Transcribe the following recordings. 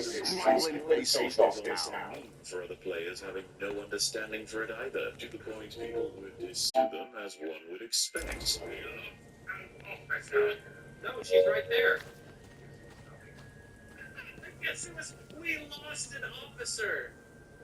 smuggling pesos off this town. For other players having no understanding for it either, to the point people would dismiss them as one would expect. No, she's right there. I guess it was. We lost an officer.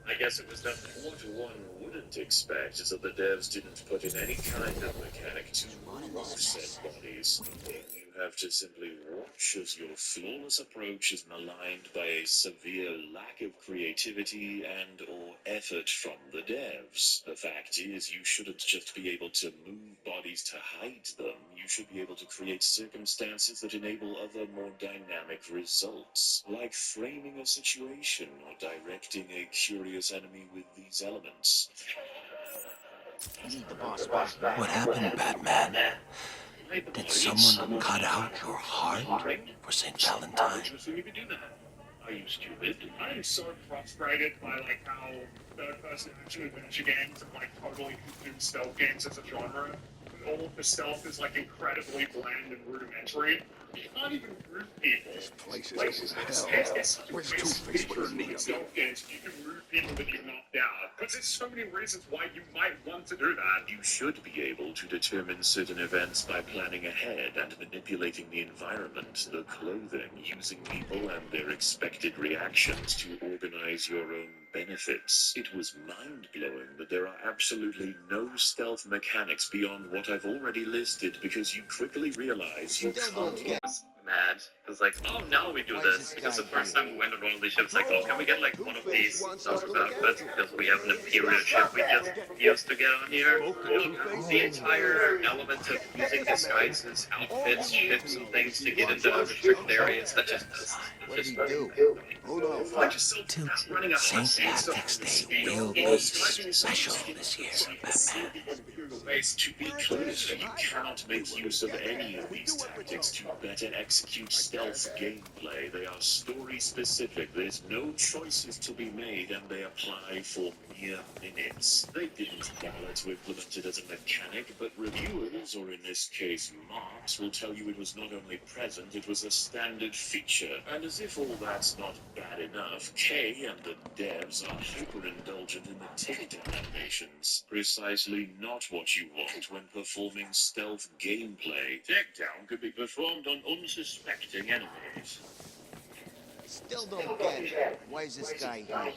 I guess it was done. What one wouldn't expect is that the devs didn't put in any kind of mechanic to move said bodies. You have to simply watch as your flawless approach is maligned by a severe lack of creativity and or effort from the devs. The fact is, you shouldn't just be able to move bodies to hide them. You should be able to create circumstances that enable other more dynamic results, like framing a situation or directing a curious enemy with these elements. What happened, Batman? Did someone cut out your heart for St. Valentine? Are you stupid? I'm so frustrated by how third-person action-adventure games have totally consumed stealth games as a genre. All of the stealth is incredibly bland and rudimentary. You can't even move people. This place is hell. Where's Two-Face when you need him? Stealth games, you can move people that you've knocked out. But there's so many reasons why you might want to do that. You should be able to determine certain events by planning ahead and manipulating the environment, the clothing, using people and their expected reactions to organize your own benefits. It was mind-blowing that there are absolutely no stealth mechanics beyond what I've already listed, because you quickly realize you can't get mad. It's oh, now we do this. Because the first time we went on one of these ships, oh, can we get one of these outfits? Because we have an Imperial ship we just used to get on here. The entire element of using disguises, outfits, ships, and things to get into restricted areas, that just Hold on. St. Patrick's Day will be special this year, Batman. To be clear, you cannot make use of any of these tactics to better execute stealth gameplay. They are story-specific. There's no choices to be made, and they apply for mere minutes. They didn't bother to implement it as a mechanic, but reviewers, or in this case marks, will tell you it was not only present, it was a standard feature. And as if all that's not bad enough, Kay and the devs are hyper-indulgent in the takedown animations. Precisely not what you want when performing stealth gameplay. Takedown could be performed on unsuspecting enemies. Still don't get it. Why is this guy here?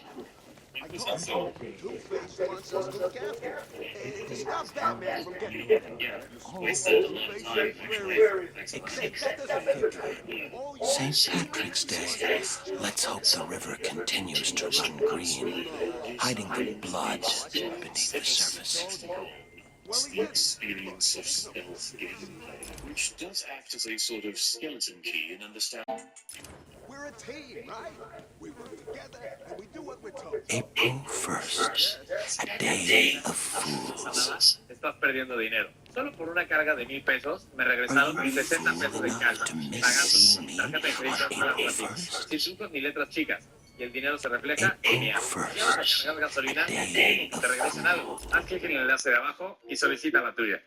I told you, Two-Face wants us to look after him. He stops Batman from getting him. Yeah, wasted a lot of time, actually. St. Patrick's Day. Let's hope the river continues to run green, hiding the blood beneath the surface. The experience of stealth gameplay, which does act as a sort of skeleton key in understanding. We're a team, right? We work together and we do what we're told. April 1st, a day of fools. Estás perdiendo dinero. Solo por una carga de $1,000 me regresaron Are you 60 fool pesos en enough caja. to miss Pagando seeing me tarjeta de crédito on para April ti. 1st? Sin trucos ni letras chicas. Y el dinero se refleja en mi April agua. 1st, Llevas a cargar gasolina, a day te regresan algo. of Haz clic en el enlace de abajo y solicita la tuya.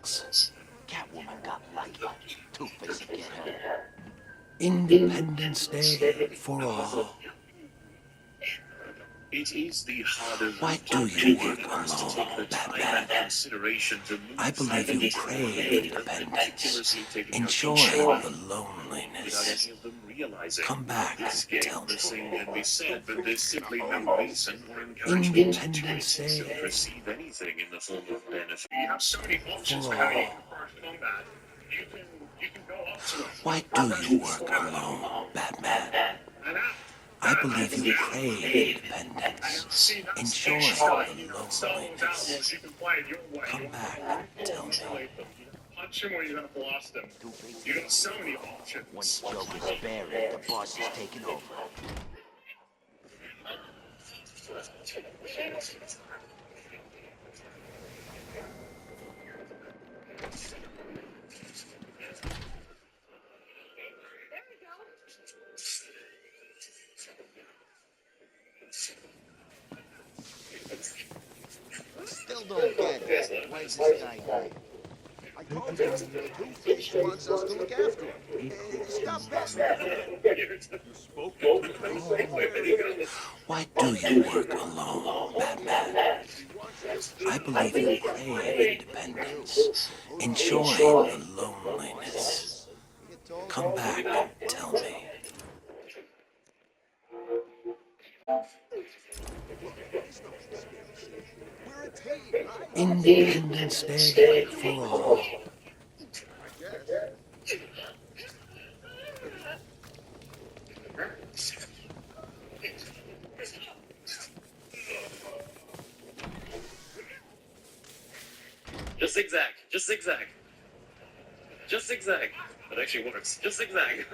fools. Catwoman got lucky. Two-Face get her. Independence Day for all. It is the harder Why do you work alone, Batman? I believe you crave independence, enjoying the loneliness. Come back and tell me. Independence Day to receive anything in the form of benefit. You have so many options for for how you all. can approach combat. You can go up to it. Why do you work alone, Batman? I believe you crave independence, enjoy the loneliness. You can play it your way. Come back and tell me. Punch him or you're gonna blast him. You got so many options. Once Joe is buried, the boss is taking over. Still don't get it. Why is this guy here? I Two-Face wants us to look after him. Stop Batman. Why do you work alone, Batman? I believe you crave independence. Enjoy the loneliness. Come back and tell me. We're a team, right? Independence Day for all. I guess. Just zigzag. Just zigzag. Just zigzag. That actually works. Just zigzag.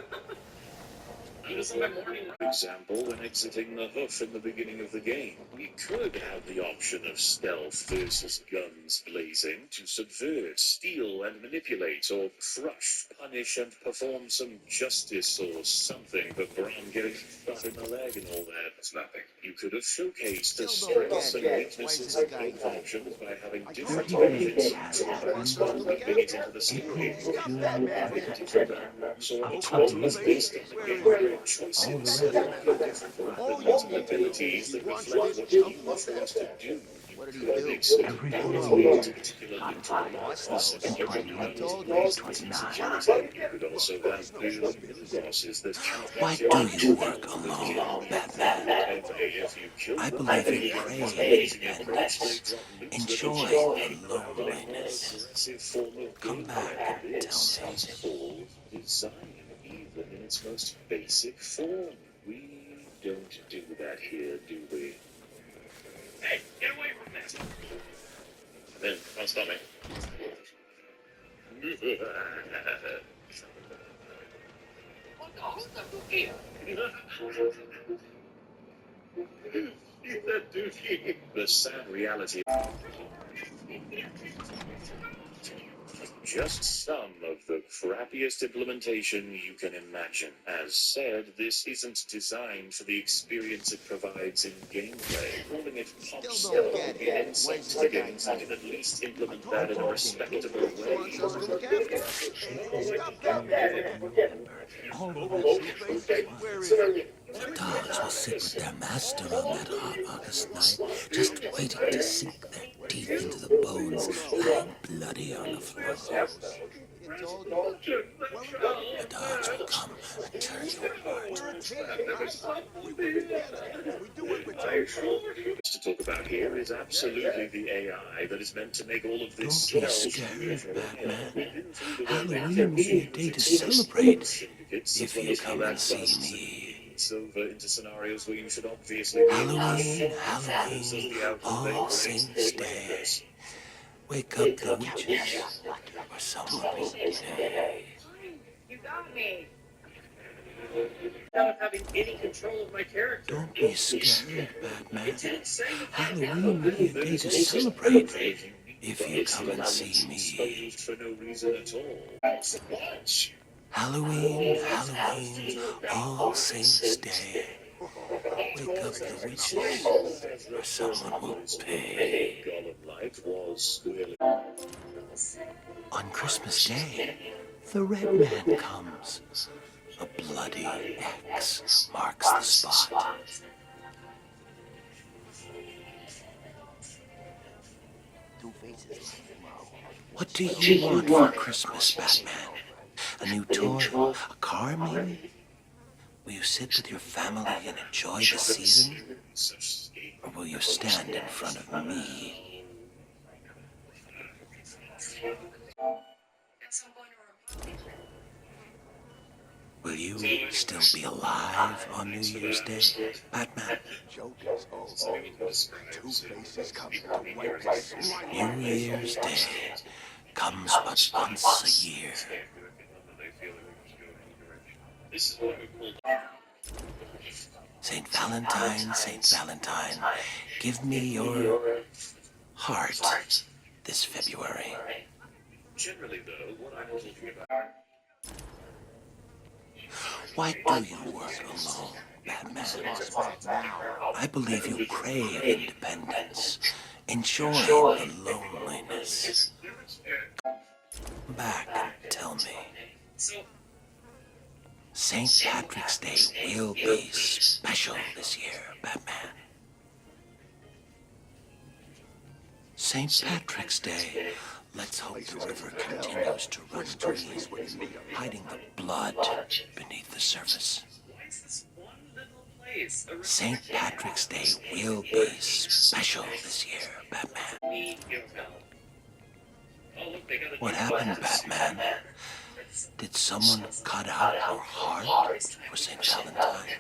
I'm just in my morning. For example, when exiting the hoof in the beginning of the game, we could have the option of stealth versus guns blazing to subvert, steal, and manipulate, or crush, punish, and perform some justice or something, but Brom getting shot in the leg and all that. That's nothing. You could have showcased the strengths and weaknesses of both options by having different benefits to balance one moving it into the story. Stop Batman. So ultimately based on the game choices, abilities that reflect what you want to do. What did he do? Why do you work alone, Batman? I believe you crave independence. Enjoy the loneliness. Come back and tell me. Design, even in its most basic form. We don't do that here, do we? Hey, get away from this. Then, don't stop me. He's that douchey. The sad reality. Just some of the crappiest implementation you can imagine. As said, this isn't designed for the experience it provides in gameplay. Calling it pop Still don't stealth get it. insults the games that can at least implement that in a respectable way. Wants us to look after him. Stop Batman. Where is he? The dogs will sit with their master on that hot August night, just waiting to sink their teeth into the bones lying bloody on the floor. The dogs will come and tear you apart. To talk about here is absolutely the AI that is meant to make all of this Don't be scared, Batman. Halloween will be a day to celebrate if you come and see me. Over into scenarios where you should obviously Halloween, Halloween, All Saints Day. Wake up the witches, or someone will pay. You got me. Without having any control of my character. Don't be scared, Batman. Halloween will be a day to celebrate if you come and see me. for no reason at all. Halloween, Halloween, All Saints Day. Wake up the witches, or someone will pay. On Christmas Day, the Red Man comes. A bloody X marks the spot. What do you want for Christmas, Batman? A new toy? A car, maybe? Will you sit with your family and enjoy the season? Or will you stand in front of me? Will you still be alive on New Year's Day, Batman? New Year's Day comes but once a year. Saint Valentine, give me your heart this February. Generally, though, what I'm talking about. Why do you work alone, Batman? I believe you crave independence. Enjoy the loneliness. back and tell me. So, St. Patrick's Day will be special this year, Batman. St. Patrick's Day, let's hope the river continues to run green, hiding the blood beneath the surface. why is this one little place? St. Patrick's Day will be special this year, Batman. Me, you know. Oh, look, they got a What new happened, class. Batman? Did someone cut out your heart for St. Valentine?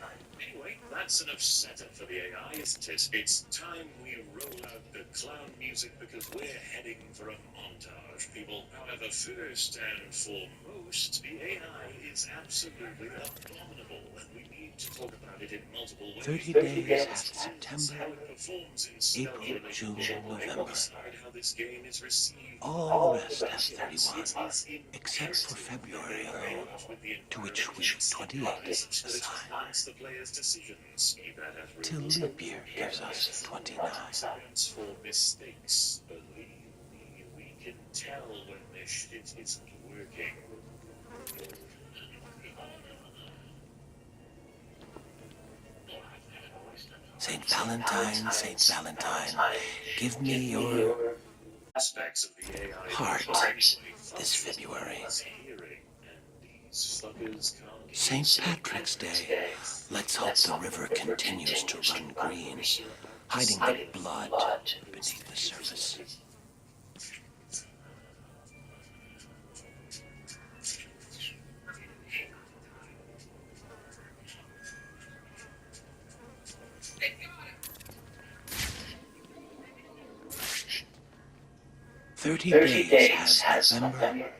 Anyway, that's enough setup for the AI, isn't it? It's time we roll out the clown music because we're heading for a montage, people. However, first and foremost, the AI is absolutely abominable, and we need to talk about it in multiple ways. 30 days after September, How it performs in stealth April, relationship June, will November. decide how this game is received. All the rest have 31, except for February alone, to which we 28 assign, The player's decisions, be that as till leap year gives us 29. consequence for mistakes. Believe me, we can tell when this shit isn't working. St. Valentine, give me your Aspects of the AI heart this February. St. Patrick's Day, let's hope the river continues to run green, hiding the blood beneath the surface. Thirty days has November,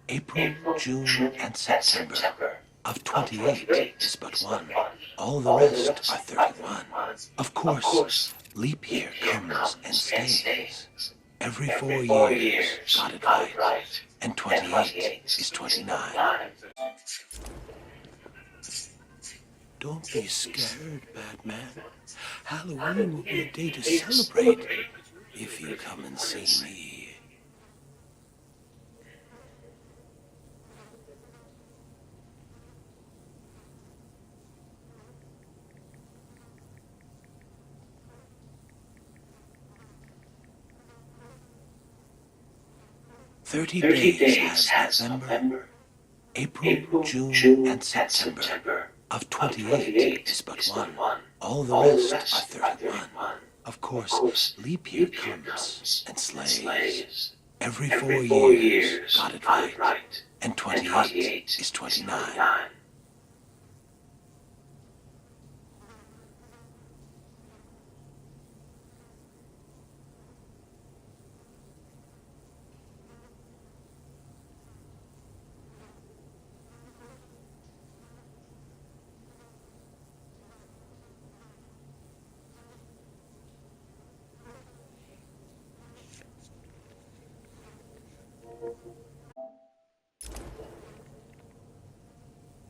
April, June, and September. Of 28 is but one. All the rest are 31. Of course, leap year comes and stays. Every 4 years, got it right. And 28 is 29. Don't be scared, Batman. Halloween will be a day to celebrate if you come and see me. Thirty days has November, April, June, and September. Of 28 is but one. All the rest are 31. Of course, leap year comes and slays. Every 4 years, got it right. And 28 is 29.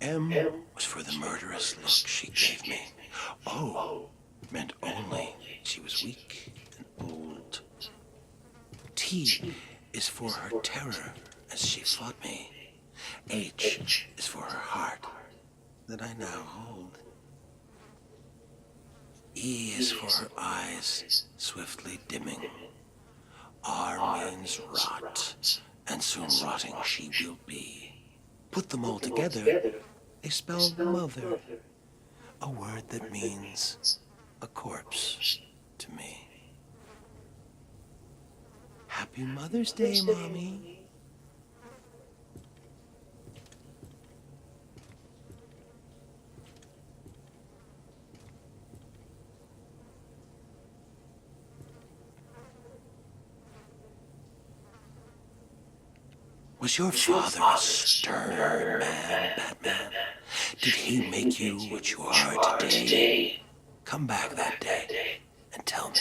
M was for the murderous look she gave me. O meant only she was weak and old. T is for her terror as she fought me. H is for her heart that I now hold. E is for her eyes swiftly dimming. R means rot, and soon rotting she will be. Put them all together, they spell mother, a word that means a corpse to me. Happy Mother's Day, Mommy. Was your father a stern man, Batman? Did he make you what you are today? Come back that day and tell me.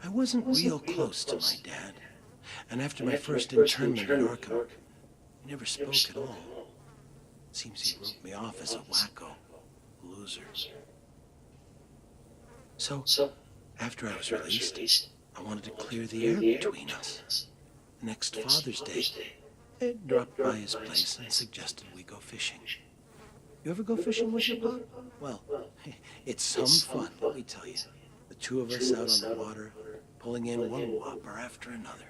I wasn't real close to my dad, and after my first internment in Arkham, we never spoke at all. Seems he wrote me off as a wacko, loser. So, after I was released, I wanted to clear the air between us. Next Father's Day, I dropped by his place and suggested we go fishing. You ever go fishing with your pop? Well, it's some fun, let me tell you. The two of us out on the water, pulling in one whopper after another.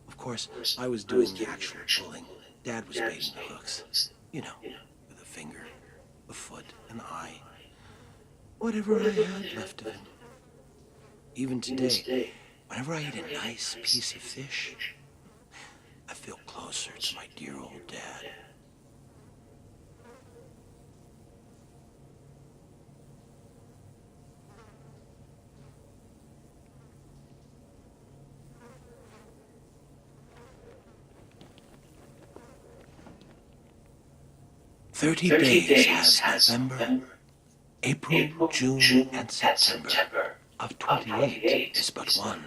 Of course, I was doing the actual pulling. Dad was baiting the hooks. You know, with a finger, a foot, an eye. Whatever I had left of him. Even today, whenever I eat a nice piece of fish, I feel closer to my dear old dad. "30 days has November, April, June, and September. Of 28 is but one.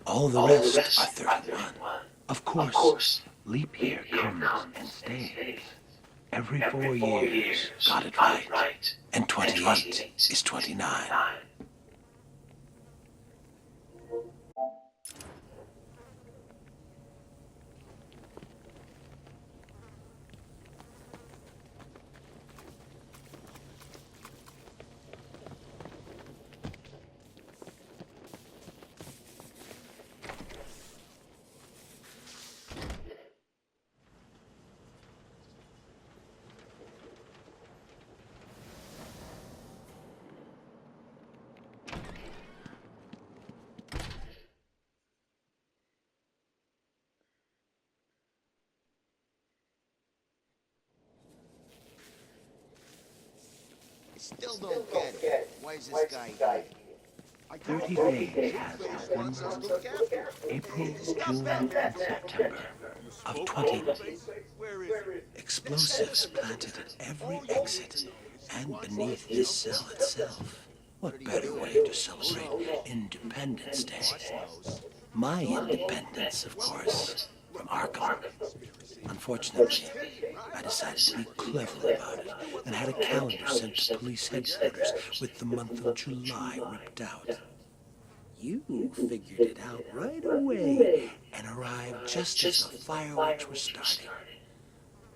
All the rest are 31. Of course, leap year comes and stays. Every 4 years, got it right. And 28 is 29. Still don't get it. Why is this guy here? 30 days has November, April, June, and September. Of 20 explosives planted at every exit and beneath this cell itself. What better way to celebrate Independence Day? My independence, of course, from Arkham. Unfortunately, I decided to be clever about it and had a calendar sent to police headquarters with the month of July ripped out. You figured it out right away and arrived just as the fireworks were starting.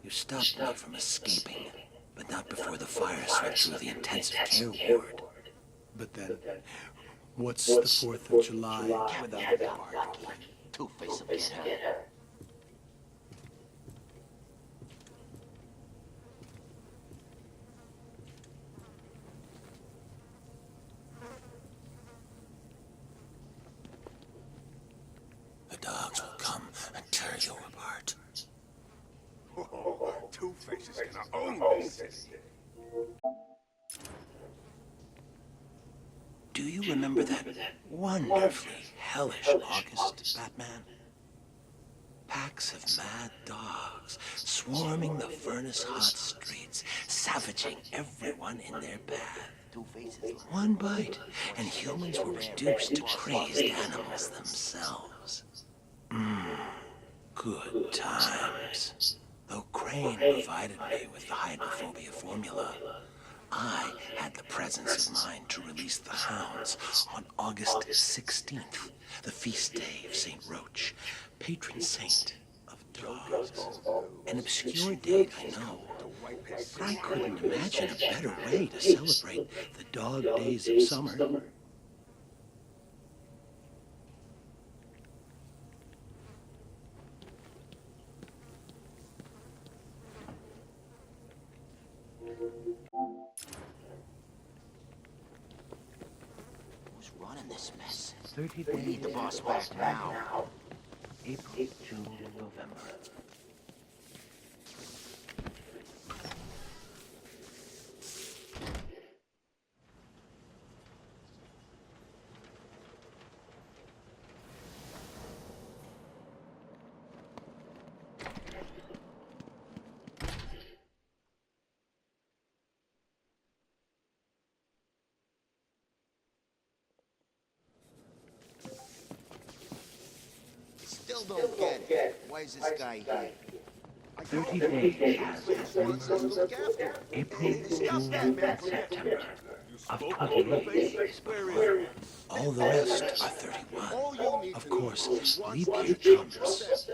You stopped me from escaping, but not before the fire swept through the intensive care ward. But then, what's the 4th of July without a barbecue? Two-Face will get her. The dogs will come and tear you apart. Two-Face is gonna own this city. Do you remember that wonderfully hellish August, Batman? Packs of mad dogs swarming the furnace-hot streets, savaging everyone in their path. One bite, and humans were reduced to crazed animals themselves. Good times. Though Crane provided me with the hydrophobia formula, I had the presence of mind to release the hounds on August 16th, the feast day of St. Roach, patron saint of dogs. An obscure date, I know, but I couldn't imagine a better way to celebrate the dog days of summer. Who's running this mess? 30 We need the boss back now. April, June, November. Still don't get it. Why is this guy here? 30 days has Two-Face wants us to look after him. April, Stop June, that man and from getting September of spoke 28 Two-Face? days. Where is he? All the rest are 31. All you need Of to know course, is he wants leap us year to comes and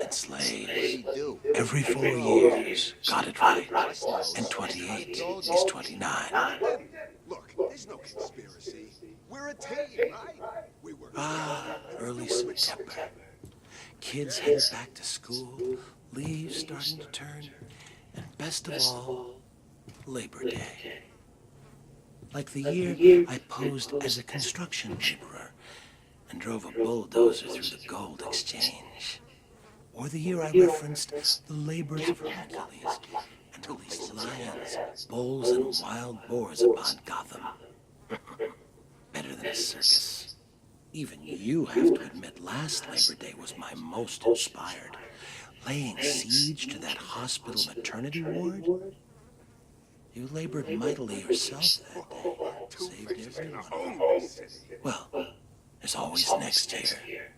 What'd slays. he do? Every 4 years, got it right. West knows. And 28 Told is you. 29. Look, there's no conspiracy. We're a team, right? We work Ah, early September. Kids headed back to school, leaves starting to turn, and best of all, Labor Day. Like the year I posed as a construction laborer and drove a bulldozer through the gold exchange. Or the year I referenced the labors of Hercules and released lions, bulls, and wild boars upon Gotham. Better than a circus. Even you have to admit last Labor Day was my most inspired. Laying siege to that hospital maternity ward? You labored mightily yourself that day. Saved Two-Face everyone. gonna own this city. Well, there's always next year.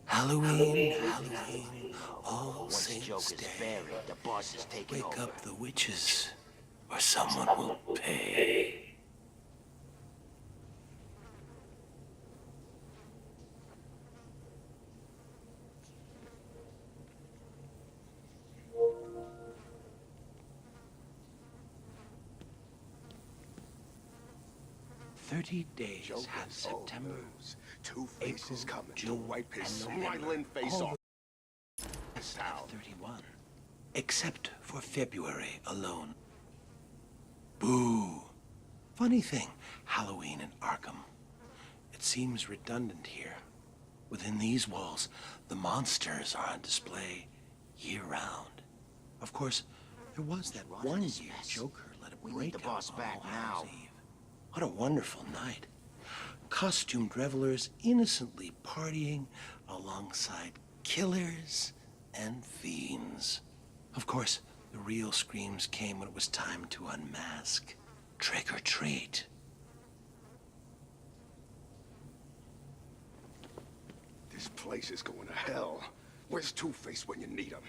Halloween, Halloween, All Once Saints Joker's Day. buried, the boss is taking Wake over. up the witches, or someone will pay. "30 days have September, News. Two-Face is April, coming to June, wipe his and November. smiling face All off. rest have 31, except for February alone. Boo! Funny thing, Halloween in Arkham. It seems redundant here. Within these walls, the monsters are on display year-round. Of course, there was that one year Joker let it We need break the out boss on back All Hallows now. Eve. What a wonderful night. Costumed revelers innocently partying alongside killers and fiends. Of course, the real screams came when it was time to unmask. Trick or treat. This place is going to hell. Where's Two-Face when you need him?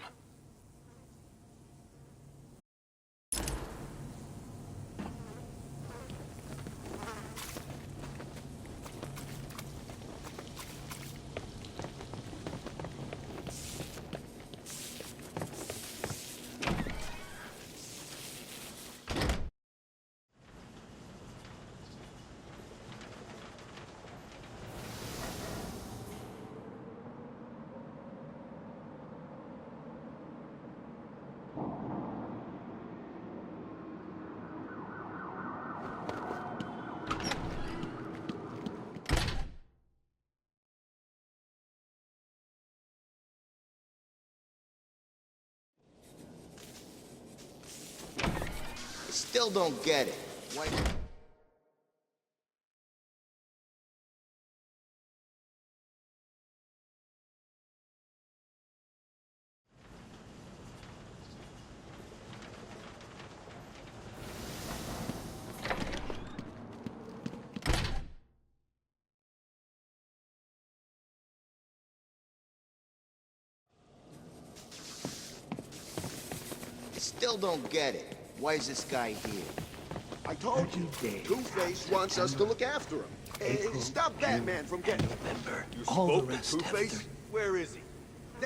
I still don't get it. Why? I still don't get it. Why is this guy here? I told you, 30 days Two-Face wants us to look after him. April, Stop that man from getting him. November. You All the spoke to rest have Two-Face? 30. Where is he?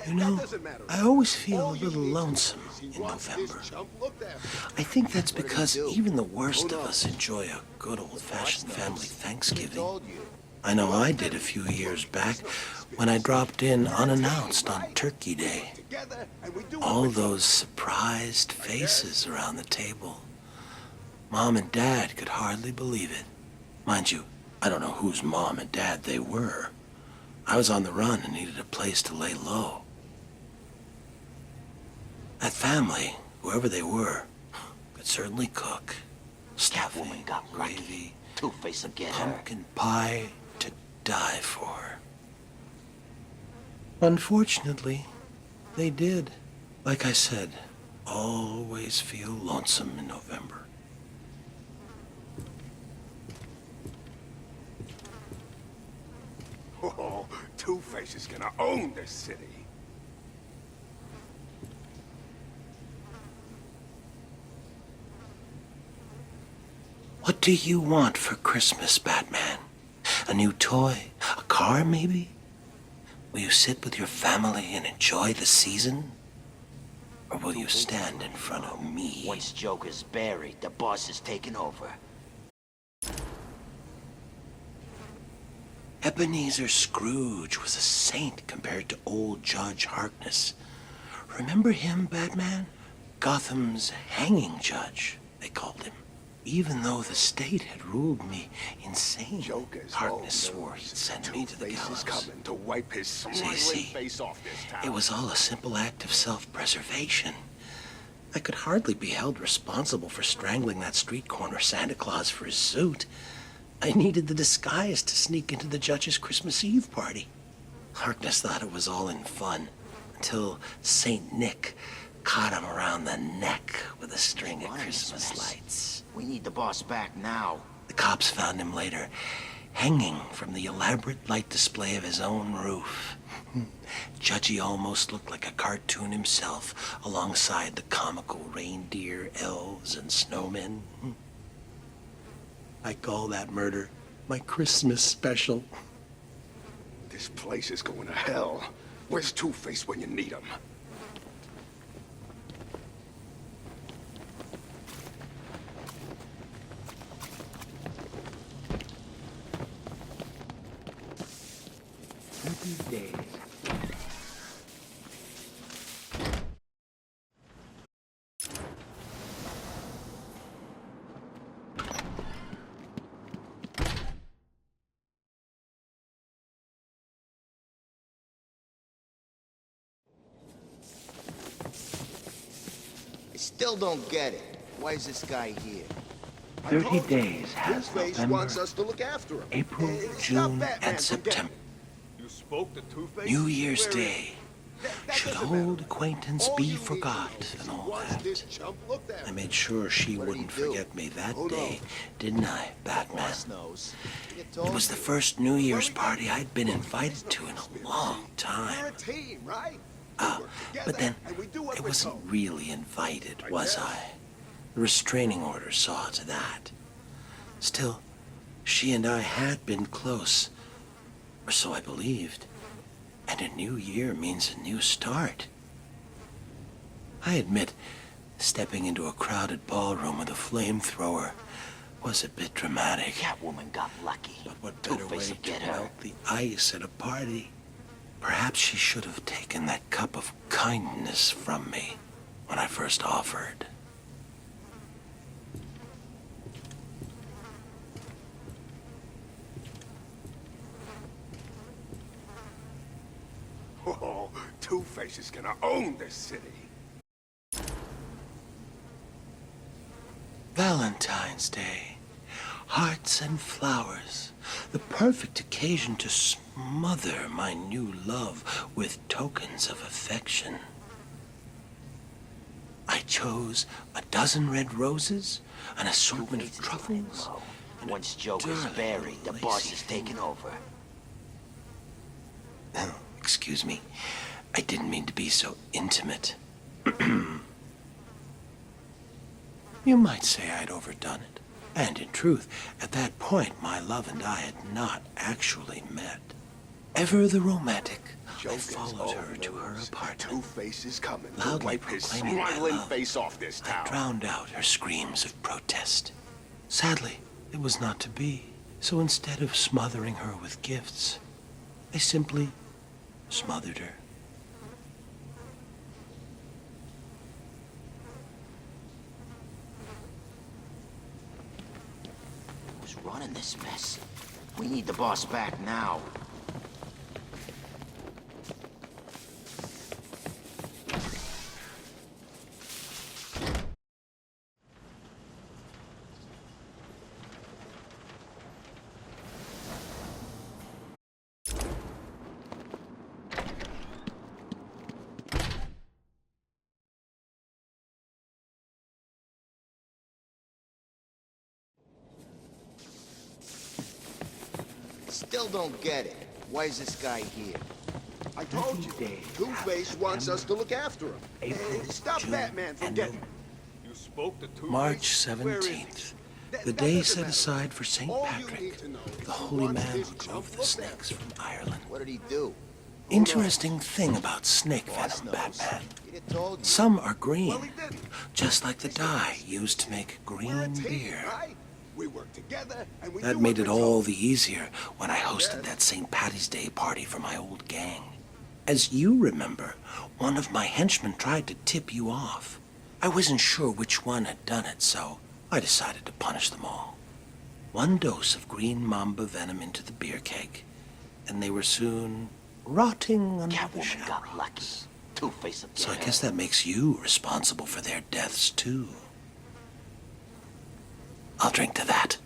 You know, that doesn't matter. I always feel All a you little need to know lonesome is he in wants this November. chump looked after. I think that's What did he because do? even the worst Who of knows? us enjoy a good old-fashioned knows? family Who Thanksgiving. told you? I know I did a few years back when I dropped in unannounced on Turkey Day. Together, and we do All what we those surprised faces around the table. Mom and Dad could hardly believe it. Mind you, I don't know whose mom and dad they were. I was on the run and needed a place to lay low. That family, whoever they were, could certainly cook. Stuffing, woman got lucky. gravy, Two-Face will get her. pumpkin pie to die for. Unfortunately, they did. Like I said, always feel lonesome in November. Oh, Two-Face is gonna own this city. What do you want for Christmas, Batman? A new toy? A car, maybe? Will you sit with your family and enjoy the season? Or will you stand in front of me? Once Joker's buried, the boss is taking over. Ebenezer Scrooge was a saint compared to old Judge Harkness. Remember him, Batman? Gotham's hanging judge, they called him. Even though the state had ruled me insane, Joker's Harkness all swore knows he'd send me to the Two-Face is gallows. coming to wipe his smiling see, face off this town. It was all a simple act of self-preservation. I could hardly be held responsible for strangling that street corner Santa Claus for his suit. I needed the disguise to sneak into the judge's Christmas Eve party. Harkness thought it was all in fun, until Saint Nick caught him around the neck with a string of Christmas lights. We need the boss back now. The cops found him later, hanging from the elaborate light display of his own roof. Judgy almost looked like a cartoon himself, alongside the comical reindeer, elves, and snowmen. I call that murder my Christmas special. This place is going to hell. Where's Two-Face when you need him? I still don't get it. Why is this guy here? 30 days has Two-Face November, wants us to look after him. April, Stop June, Batman and from September. You spoke to Two-Face? New Year's Where is Day. he? That Should doesn't old matter. acquaintance All be you need forgot to know is and he all wants that? this chump looked after. I made sure she What did he wouldn't do? forget me that Who day, knows? didn't I, Batman? Boss knows. You It told was the me. first New Year's party I'd been invited to in a long We're time. a team, right? Ah, We work but together, then and we do what I we're wasn't told. really invited, I was guess. I? The restraining order saw to that. Still, she and I had been close, or so I believed. And a new year means a new start. I admit, stepping into a crowded ballroom with a flamethrower was a bit dramatic. Catwoman got lucky. But what better way Two-Face will get to her. melt the ice at a party? Perhaps she should have taken that cup of kindness from me when I first offered. Oh, Two-Face is gonna own this city. Valentine's Day. Hearts and flowers. The perfect occasion to smother my new love with tokens of affection. I chose a dozen red roses, an assortment of truffles, and Once Joker's darling buried, the lacy boss is taking food. over. Oh, excuse me. I didn't mean to be so intimate. You might say I'd overdone it. And in truth, at that point, my love and I had not actually met. Ever the romantic, I Joker's followed all her to her knows apartment. Two-Face is coming to Loudly wipe his proclaiming my smiling love. face off this I town. drowned out her screams of protest. Sadly, it was not to be. So instead of smothering her with gifts, I simply smothered her. Who's running this mess? We need the boss back now. still don't get it. Why is this guy here? I told you. 30 days Two-Face have wants us to September, look after him. April, Stop June, Batman from and getting... November. You spoke to Two-Face? March Where is he? 17th, That- the that day doesn't set matter. aside for St. All you Patrick, need to know is the he holy wants man this who chump drove the looked snakes after. from Ireland. What did he do? Interesting thing about snake Boss venom, knows. Batman. He'd have told you. Some are Well, green, he didn't. just like the dye used to make We're a green team, beer. right? We work together and we That do made what it we're all told. the easier when I hosted Yes. that St. Patty's Day party for my old gang. As you remember, one of my henchmen tried to tip you off. I wasn't sure which one had done it, so I decided to punish them all. 1 dose of green mamba venom into the beer keg, and they were soon rotting under the Catwoman got lucky. shamrocks. Two-Face again. So I guess that makes you responsible for their deaths, too. I'll drink to that.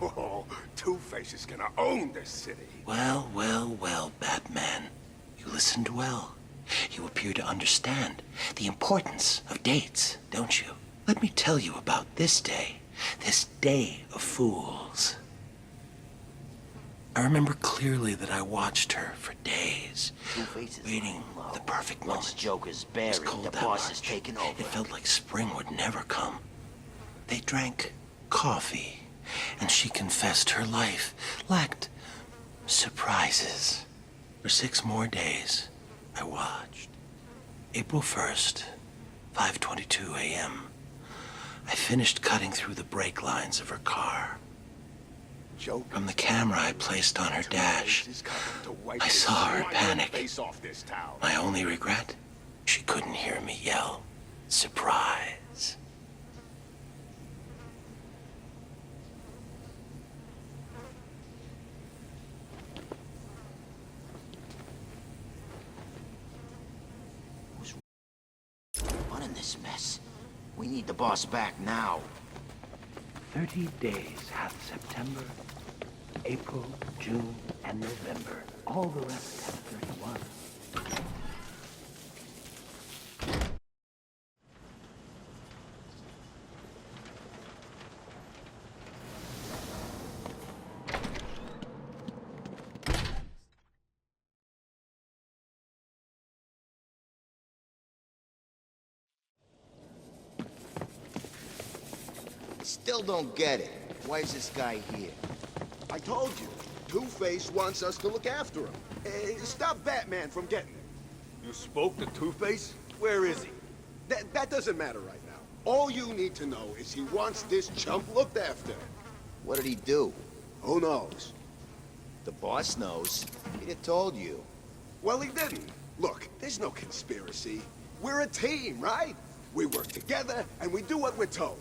Oh, Two-Face is gonna own this city. Well, well, well, Batman. You listened well. You appear to understand the importance of dates, don't you? Let me tell you about this day of fools. I remember clearly that I watched her for days, Two-Face is waiting laying low. for the perfect Once moment. Joker's It buried, was cold the that boss March. is taking over. It felt like spring would never come. They drank coffee, and she confessed her life lacked surprises. For 6 more days, I watched. April 1st, 5:22 a.m. I finished cutting through the brake lines of her car. Joker. From the camera I placed on her dash, Two-Face is coming to wipe I his saw her swine panic. face off this town. My only regret, she couldn't hear me yell, "Surprise!" Running this mess. We need the boss back now. 30 days hath September, April, June, and November. All the rest have 31. Still don't get it. Why is this guy here? I told you. Two-Face wants us to look after him. Stop Batman from getting him. You spoke to Two-Face? Where is he? That doesn't matter right now. All you need to know is he wants this chump looked after. What did he do? Who knows? The boss knows. He'd have told you. Well, he didn't. Look, there's no conspiracy. We're a team, right? We work together, and we do what we're told.